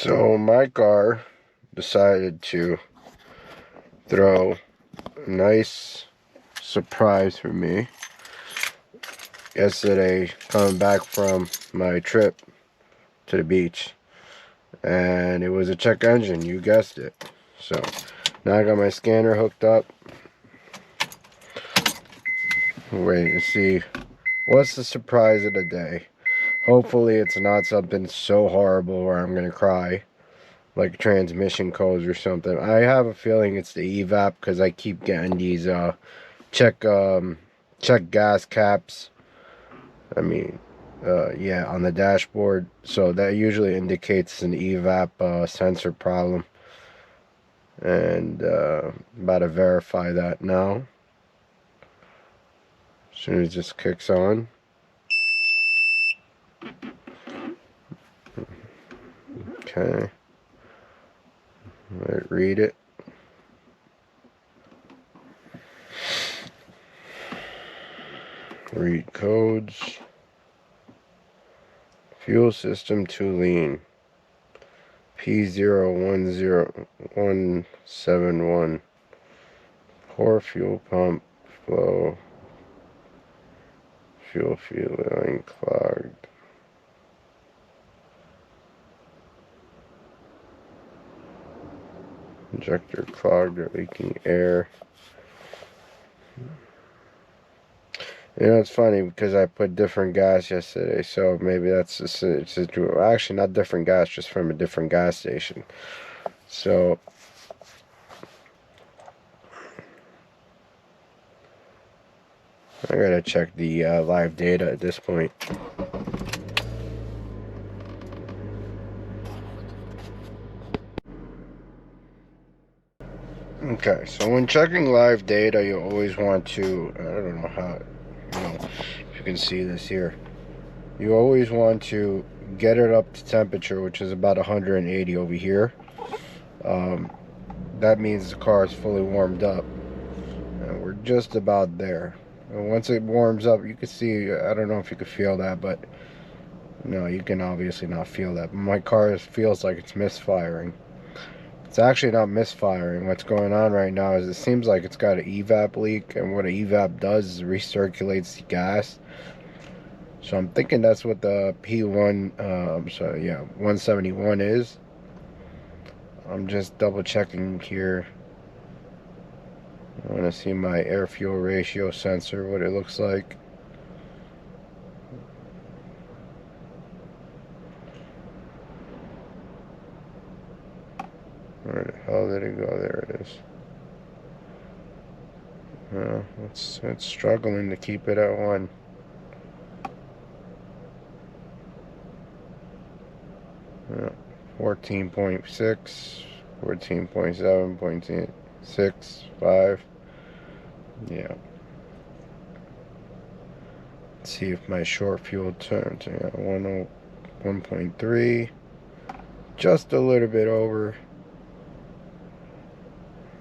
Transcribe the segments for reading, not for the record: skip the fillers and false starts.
So my car decided to throw a nice surprise for me yesterday coming back from my trip to the beach, and it was a check engine, you guessed it. So now I got my scanner hooked up. Wait and see what's the surprise of the day. Hopefully it's not something so horrible where I'm gonna cry, like transmission codes or something. I have a feeling it's the Evap because I keep getting these check gas caps. Yeah, on the dashboard. So that usually indicates an Evap sensor problem. And about to verify that now. As soon as this kicks on. Okay. Let it read it. Read codes. Fuel system too lean. P010171. Poor fuel pump flow. Fuel line clogged. Injector clogged or leaking air. You know, it's funny because I put different gas yesterday, so maybe that's just actually not different gas, just from a different gas station. So I gotta check the live data at this point. Okay, so when checking live data, you always want to, I don't know how, if you can see this here. You always want to get it up to temperature, which is about 180 over here. That means the car is fully warmed up. And we're just about there. And once it warms up, you can see, I don't know if you can feel that, but no, you can obviously not feel that. But my car feels like it's misfiring. It's actually not misfiring. What's going on right now is it seems like it's got an evap leak, and what an evap does is recirculates the gas. So I'm thinking that's what the P1, 171 is. I'm just double checking here. I want to see my air fuel ratio sensor, what it looks like. Where the hell did it go? There it is. It's struggling to keep it at 1. Yeah, 14.6, 14.7, 0.6, 5. Yeah. Let's see if my short fuel turns. Yeah, 1.3. Just a little bit over.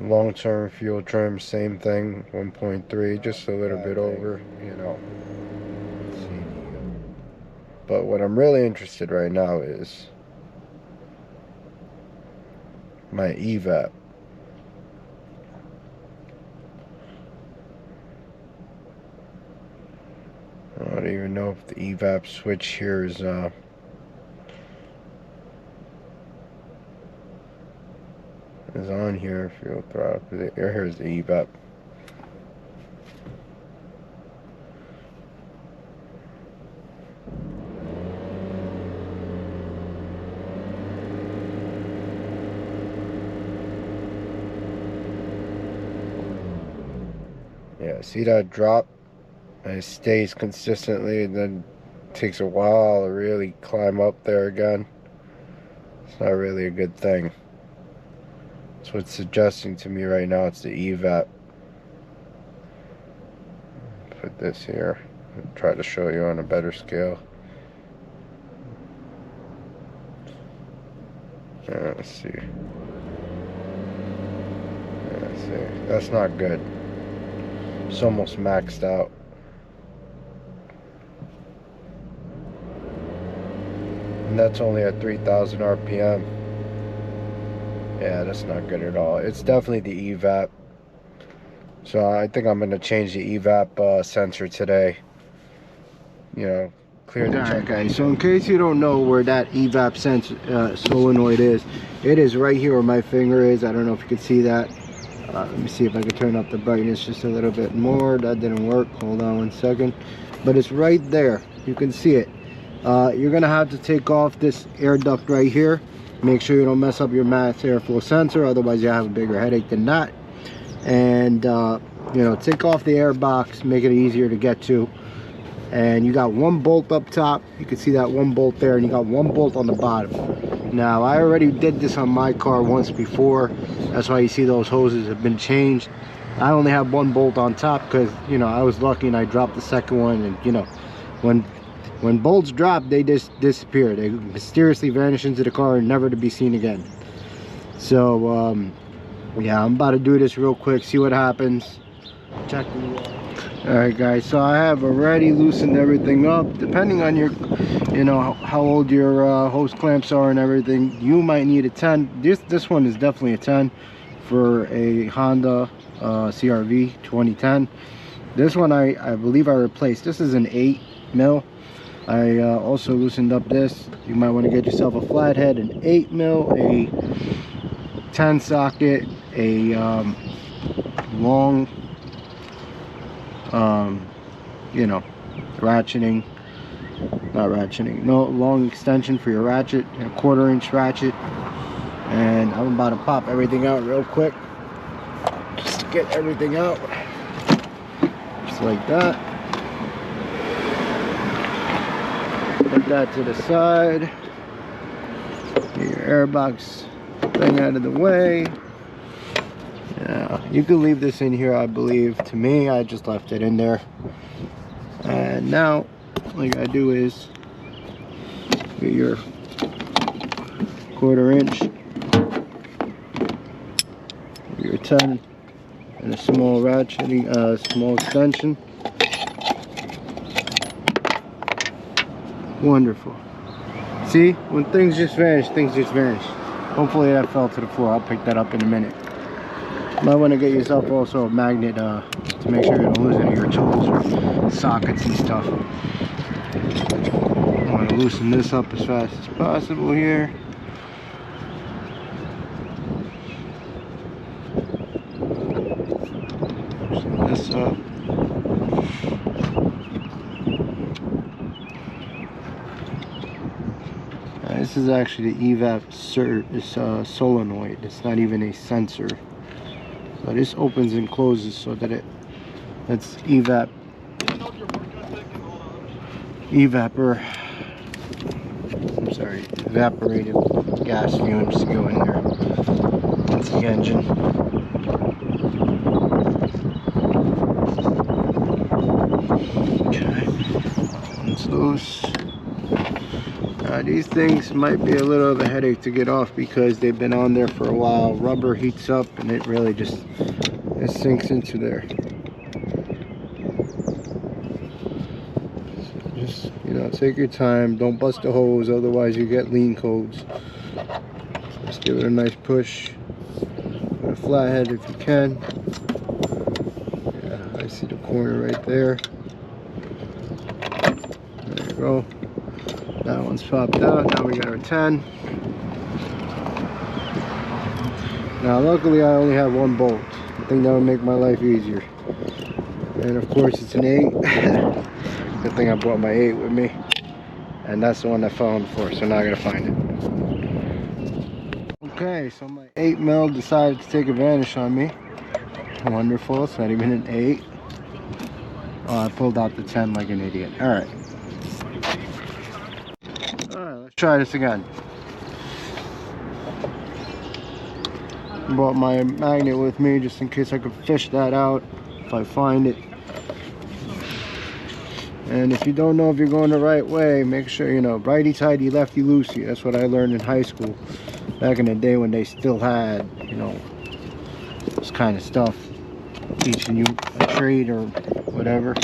Long-term fuel trim, same thing, 1.3, just a little bit over, you know. But what I'm really interested right now is my evap. I don't even know if the evap switch here is on here. Fuel throttle. Here's the evap. Yeah, see that drop? And it stays consistently, and then it takes a while to really climb up there again. It's not really a good thing. That's what's suggesting to me right now. It's the evap. Put this here and try to show you on a better scale. Let's see. Let's see. That's not good. It's almost maxed out. And that's only at 3,000 RPM. Yeah, that's not good at all. It's definitely the evap. So I think I'm gonna change the evap sensor today. You know, clear the check. Guys, so in case you don't know where that evap sensor solenoid is, it is right here where my finger is. I don't know if you can see that. Let me see if I can turn up the brightness just a little bit more. That didn't work. Hold on one second. But it's right there. You can see it. You're gonna have to take off this air duct right here. Make sure you don't mess up your mass airflow sensor, otherwise you have a bigger headache than that. And you know, take off the air box, make it easier to get to. And you got one bolt up top. You can see that one bolt there, and you got one bolt on the bottom. Now I already did this on my car once before. That's why you see those hoses have been changed. I only have one bolt on top because, you know, I was lucky and I dropped the second one. And you know, when bolts drop, they just disappear. They mysteriously vanish into the car and never to be seen again. So yeah, I'm about to do this real quick, see what happens. Check the wall. Alright guys, so I have already loosened everything up. Depending on your, you know, how old your hose clamps are and everything, you might need a 10. This one is definitely a 10 for a Honda CRV 2010. This one I believe I replaced. This is an 8 mil. I also loosened up this. You might want to get yourself a flathead, an 8 mil, a 10 socket, a long you know, long extension for your ratchet, and a 1/4 inch ratchet. And I'm about to pop everything out real quick, just to get everything out, just like that. Put that to the side. Get your air box thing out of the way. Yeah, you can leave this in here, I believe. To me, I just left it in there. And now all you gotta do is get your 1/4 inch, your 10, and a small ratcheting, small extension. Wonderful. See, when things just vanish, things just vanish. Hopefully that fell to the floor. I'll pick that up in a minute. Might want to get yourself also a magnet to make sure you don't lose any of your tools or sockets and stuff. I want to loosen this up as fast as possible here. Loosen this up. This is actually the Evap solenoid. It's not even a sensor. So this opens and closes so that that's evapor. I'm sorry, evaporated gas fumes to go in there. That's the engine. Okay, it's loose. These things might be a little of a headache to get off because they've been on there for a while. Rubber heats up and it really just sinks into there. So just, you know, take your time. Don't bust the hose, otherwise you get lean codes. Just give it a nice push. Put a flathead if you can. Yeah, I see the corner right there. There you go. That one's popped out. Now we got our 10. Now luckily I only have one bolt. I think that would make my life easier. And of course it's an 8. Good thing I brought my 8 with me. And that's the one that fell on the floor, so now I gotta find it. Okay, so my 8 mil decided to take advantage on me. Wonderful, it's not even an 8. Oh, I pulled out the 10 like an idiot. Alright. Let's try this again. Brought my magnet with me just in case I could fish that out if I find it. And if you don't know if you're going the right way, make sure, you know, righty tighty, lefty loosey. That's what I learned in high school back in the day when they still had, you know, this kind of stuff, teaching you a trade or whatever.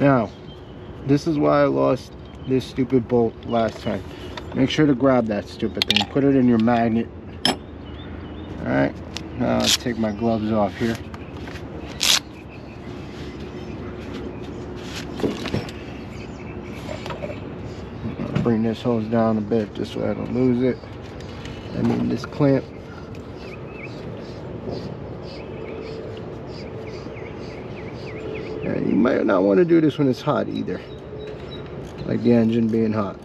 Now, this is why I lost this stupid bolt last time. Make sure to grab that stupid thing. Put it in your magnet. Alright, now I'll take my gloves off here. I'll bring this hose down a bit just so I don't lose it. I mean this clamp. Yeah, you might not want to do this when it's hot either. Like the engine being hot.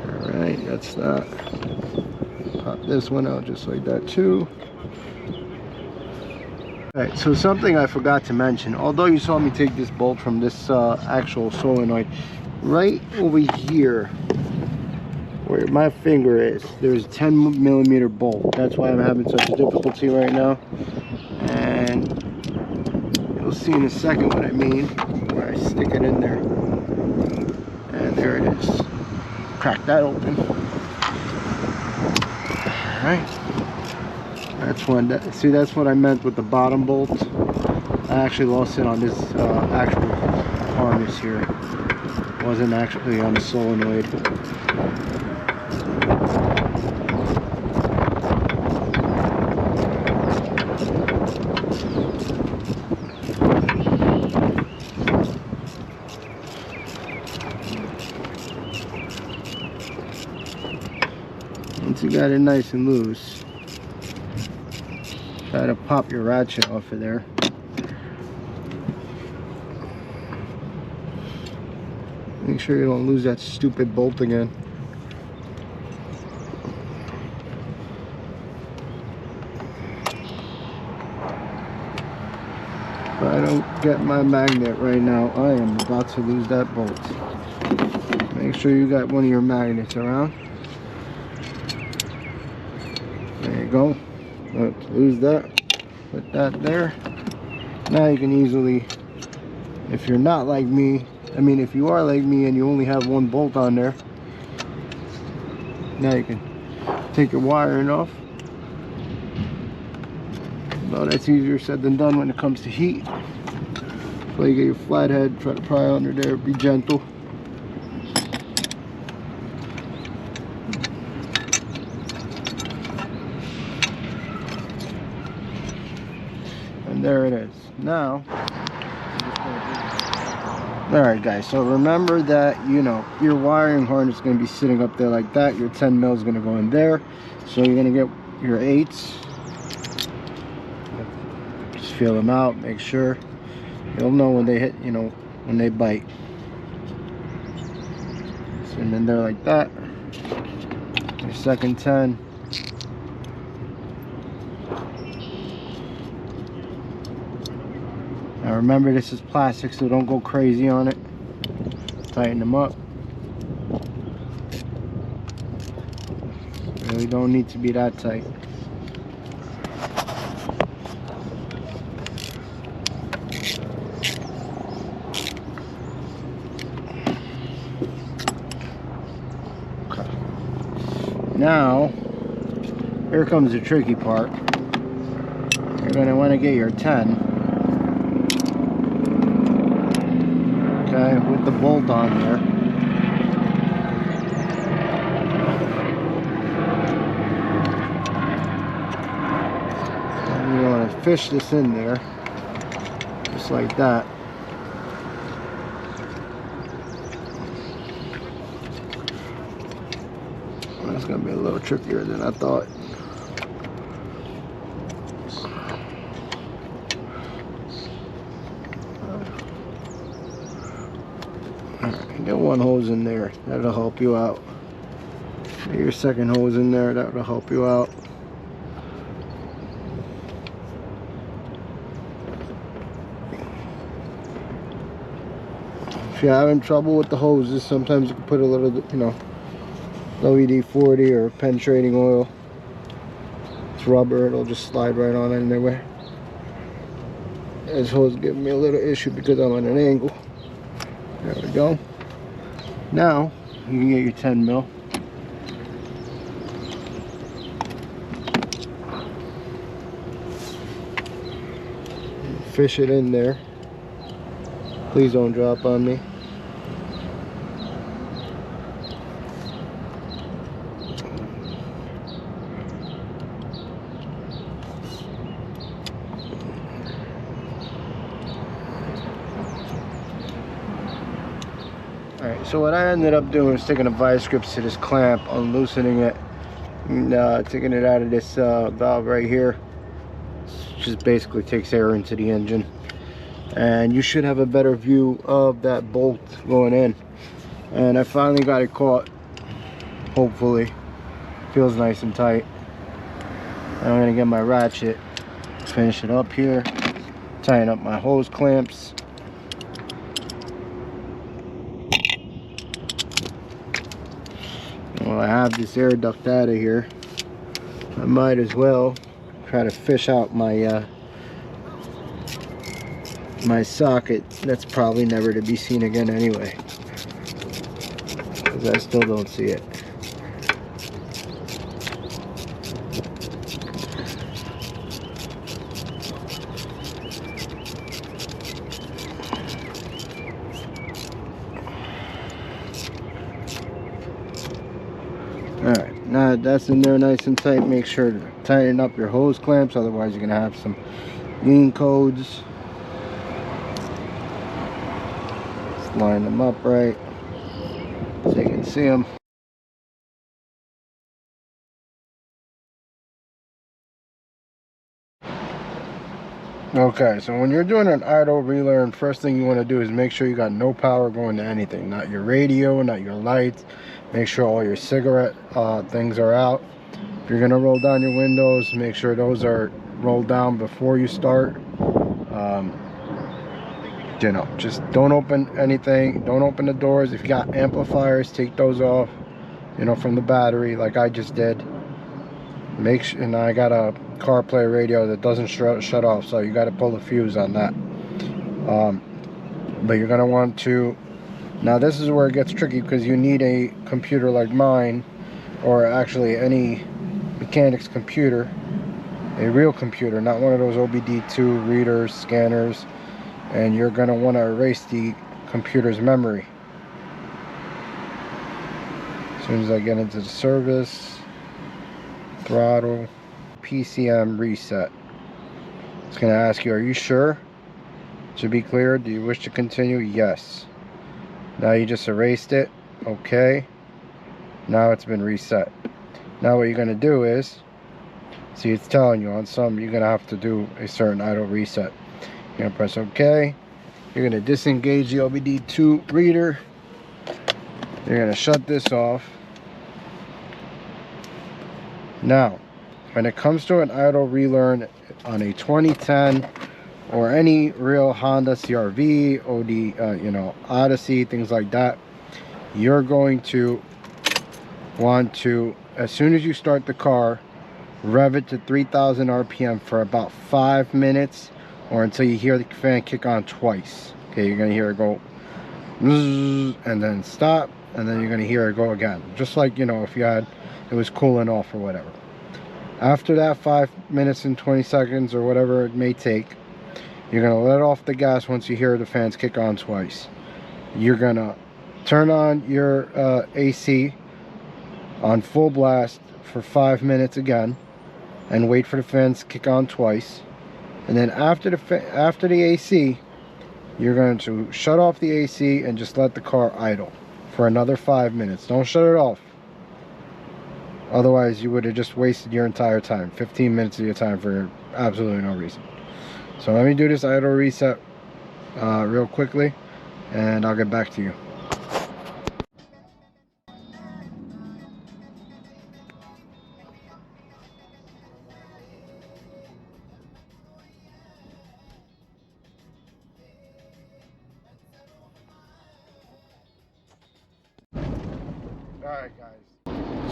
Alright, that's that. Pop this one out just like that too. Alright, so something I forgot to mention, although you saw me take this bolt from this actual solenoid, right over here where my finger is, there's a 10mm bolt. That's why I'm having such a difficulty right now. And you'll see in a second what I mean, where I stick it in there. And there it is. Crack that open. Alright. That's one. See, that's what I meant with the bottom bolt. I actually lost it on this actual harness here. It wasn't actually on the solenoid. Once you got it nice and loose, try to pop your ratchet off of there. Make sure you don't lose that stupid bolt again. If I don't get my magnet right now, I am about to lose that bolt. Make sure you got one of your magnets around. There you go. Let's lose that. Put that there. Now you can easily, if you're not like me, I mean if you are like me and you only have one bolt on there, now you can take your wiring off. Well, that's easier said than done when it comes to heat. So you get your flathead, try to pry under there, be gentle. And there it is. Now, alright guys, so remember that, you know, your wiring harness is going to be sitting up there like that. Your 10 mil is going to go in there. So you're going to get your 8s. Just feel them out, make sure. You'll know when they hit, you know, when they bite. Sit them in there like that. Your second 10. Now remember, this is plastic, so don't go crazy on it. Tighten them up. Really don't need to be that tight. Okay. Now, here comes the tricky part. You're going to want to get your 10. Okay, with the bolt on there. And you want to fish this in there, just like that. That's going to be a little trickier than I thought. Get one hose in there, that'll help you out. Get your second hose in there, that'll help you out. If you're having trouble with the hoses, sometimes you can put a little, you know, WD-40 or penetrating oil. It's rubber, it'll just slide right on anywhere. This hose is giving me a little issue because I'm on an angle. There we go. Now you can get your 10 mil. fish it in there. Please don't drop on me. Alright, so what I ended up doing is taking a vice grip to this clamp, unloosening it, and taking it out of this valve right here. It just basically takes air into the engine. And you should have a better view of that bolt going in. And I finally got it caught. Hopefully. Feels nice and tight. And I'm gonna get my ratchet, finish it up here, tighten up my hose clamps. Well, I have this air duct out of here. I might as well try to fish out my my socket that's probably never to be seen again anyway, because I still don't see it. Alright, now that's in there nice and tight. Make sure to tighten up your hose clamps, otherwise you're gonna have some lean codes. Let's line them up right so you can see them. Okay, so when you're doing an idle relearn, first thing you want to do is make sure you got no power going to anything, not your radio, not your lights. Make sure all your cigarette things are out. If you're gonna roll down your windows, make sure those are rolled down before you start. You know, just don't open anything, don't open the doors. If you got amplifiers, take those off, you know, from the battery like I just did. Make sure, and I got a CarPlay radio that doesn't shut off, so you got to pull the fuse on that. But you're gonna want to, now this is where it gets tricky, because you need a computer like mine, or actually any mechanic's computer, a real computer, not one of those OBD2 readers, scanners, and you're gonna want to erase the computer's memory. As soon as I get into the service, throttle, ECM reset. It's going to ask you, are you sure? To be clear, do you wish to continue? Yes. Now you just erased it. Okay. Now it's been reset. Now what you're going to do is, see, it's telling you on some you're going to have to do a certain idle reset. You're going to press OK. You're going to disengage the OBD2 reader. You're going to shut this off. Now, when it comes to an idle relearn on a 2010 or any real Honda CR-V, you know, Odyssey, things like that, you're going to want to, as soon as you start the car, rev it to 3,000 RPM for about 5 minutes, or until you hear the fan kick on twice. Okay, you're going to hear it go and then stop, and then you're going to hear it go again, just like, you know, if you had, it was cooling off or whatever. After that 5 minutes and 20 seconds or whatever it may take, you're going to let off the gas once you hear the fans kick on twice. You're going to turn on your AC on full blast for 5 minutes again, and wait for the fans to kick on twice. And then after the AC, you're going to shut off the AC and just let the car idle for another 5 minutes. Don't shut it off. Otherwise, you would have just wasted your entire time, 15 minutes of your time, for absolutely no reason. So let me do this idle reset real quickly, and I'll get back to you. Alright guys,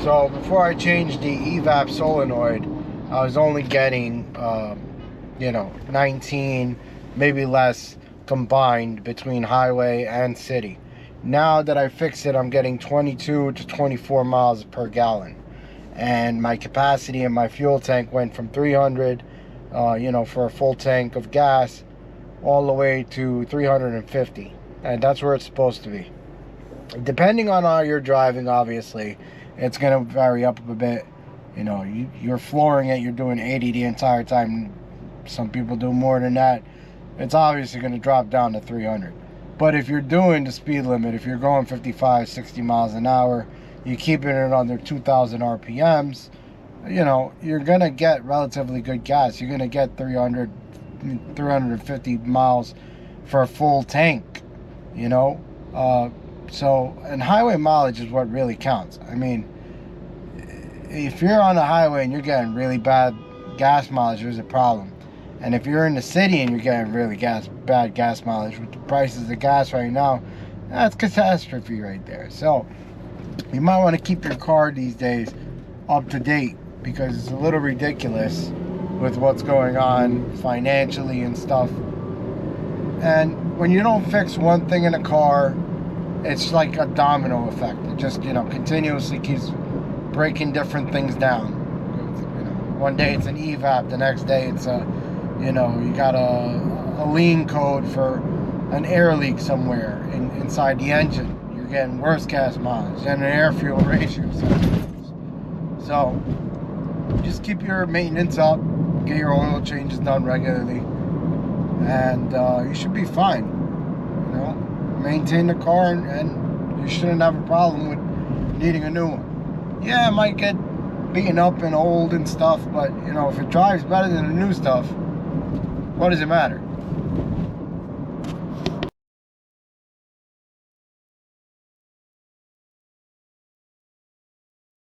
so before I changed the Evap Solinoid, I was only getting you know, 19, maybe less combined between highway and city. Now that I fixed it, I'm getting 22 to 24 miles per gallon, and my capacity in my fuel tank went from 300 you know, for a full tank of gas, all the way to 350, and that's where it's supposed to be. Depending on how you're driving, obviously, it's going to vary up a bit. You know, you're flooring it, you're doing 80 the entire time. Some people do more than that. It's obviously going to drop down to 300. But if you're doing the speed limit, if you're going 55, 60 miles an hour, you're keeping it under 2,000 RPMs, you know, you're going to get relatively good gas. You're going to get 350 miles for a full tank, you know. So, and highway mileage is what really counts. I mean, if you're on the highway and you're getting really bad gas mileage, there's a problem. And if you're in the city and you're getting really bad gas mileage with the prices of gas right now, that's catastrophe right there. So, you might want to keep your car these days up to date, because it's a little ridiculous with what's going on financially and stuff. And when you don't fix one thing in a car, it's like a domino effect. It just, you know, continuously keeps breaking different things down. You know, one day it's an evap, the next day it's a, you know, you got a lean code for an air leak somewhere inside the engine. You're getting worse gas mileage and an air fuel ratio. So just keep your maintenance up, get your oil changes done regularly, and you should be fine. You know, maintain the car, and you shouldn't have a problem with needing a new one. Yeah, it might get beaten up and old and stuff, but you know, if it drives better than the new stuff, what does it matter?